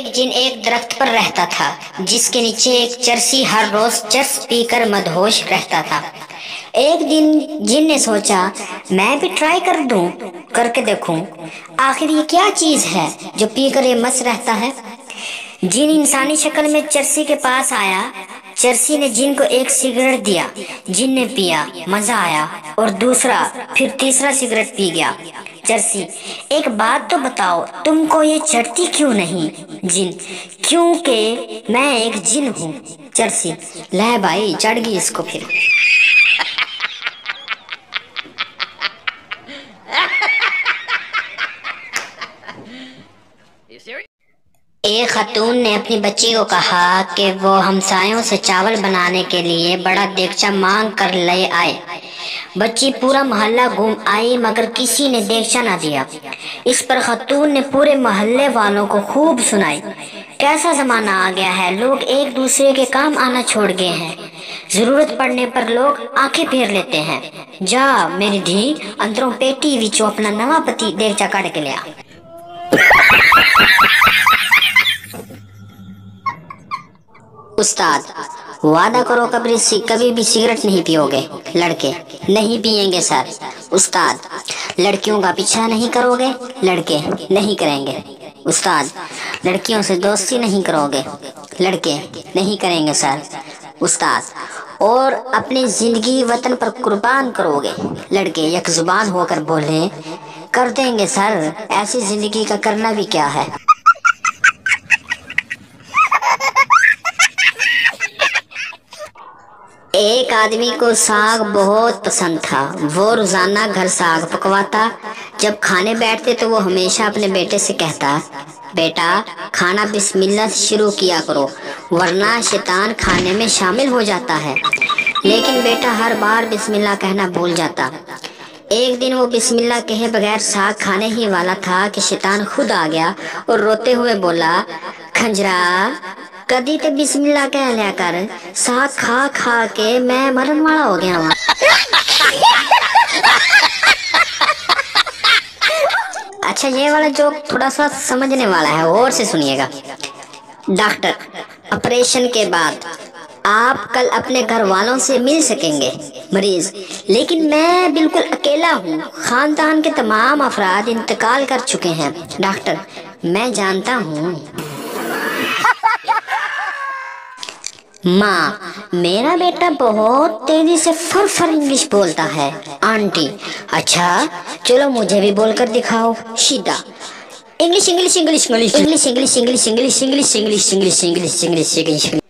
ایک جن ایک درخت پر رہتا تھا جس کے نیچے ایک چرسی ہر روز چرس پی کر مدہوش رہتا تھا۔ ایک دن جن نے سوچا میں بھی ٹرائی کر کے دیکھوں آخر یہ کیا چیز ہے جو پی کر یہ مست رہتا ہے۔ جن انسانی شکل میں چرسی کے پاس آیا۔ چرسی نے جن کو ایک سگریٹ دیا، جن نے پیا، مزہ آیا اور دوسرا پھر تیسرا سگریٹ پی گیا۔ چرسی: ایک بات تو بتاؤ، تم کو یہ چڑھتی کیوں نہیں؟ جن: کیونکہ میں ایک جن ہوں۔ چرسی: لے بھائی چڑھ گئی اس کو پھر۔ ایک خاتون نے اپنی بچی کو کہا کہ وہ ہمسایوں سے چاول بنانے کے لیے بڑا دیگچہ مانگ کر لے آئے۔ بچی پورا محلہ گھوم آئی مگر کسی نے دیگچہ نہ دیا۔ اس پر خاتون نے پورے محلے والوں کو خوب سنائی۔ کیسا زمانہ آ گیا ہے، لوگ ایک دوسرے کے کام آنا چھوڑ گئے ہیں، ضرورت پڑنے پر لوگ آنکھیں پھیر لیتے ہیں۔ جا میری دھی اندروں پیٹی وچوں اپنا نواں پتی دیگچہ کڑ کے لیا۔ استاد: وعدہ کرو کبھی بھی سگریٹ نہیں پیو گے۔ لڑکے: نہیں پیئیں گے سر۔ استاد: لڑکیوں کا پیچھا نہیں کرو گے؟ لڑکے: نہیں کریں گے۔ استاد: لڑکیوں سے دوستی نہیں کرو گے؟ لڑکے: نہیں کریں گے سر۔ استاد: اور اپنی زندگی وطن پر قربان کرو گے؟ لڑکے یک زبان ہو کر بولے: کر دیں گے سر، ایسی زندگی کا کرنا بھی کیا ہے۔ ایک آدمی کو ساگ بہت پسند تھا۔ وہ روزانہ گھر ساگ پکواتا۔ جب کھانے بیٹھتے تو وہ ہمیشہ اپنے بیٹے سے کہتا: بیٹا کھانا بسم اللہ سے شروع کیا کرو ورنہ شیطان کھانے میں شامل ہو جاتا ہے۔ لیکن بیٹا ہر بار بسم اللہ کہنا بھول جاتا۔ ایک دن وہ بسم اللہ کہے بغیر ساگ کھانے ہی والا تھا کہ شیطان خود آ گیا اور روتے ہوئے بولا: کھنجرا کدی تے بسم اللہ کہہ لیا کر، ساگ کھا کھا کے میں مرن والا ہو گیا ہوں۔ اچھا یہ والا جوک تھوڑا سا سمجھنے والا ہے، اور سے سنیے گا۔ ڈاکٹر: آپریشن کے بعد آپ کل اپنے گھر والوں سے مل سکیں گے۔ مریض: لیکن میں بالکل اکیلا ہوں، خاندان کے تمام افراد انتقال کر چکے ہیں۔ ڈاکٹر: میں جانتا ہوں۔ ماں: میرا بیٹا بہت تیزی سے فر انگلش بولتا ہے۔ آنٹی: اچھا چلو مجھے بھی بول کر دکھاؤ۔ Shaida: English English English English English English English English English English English English English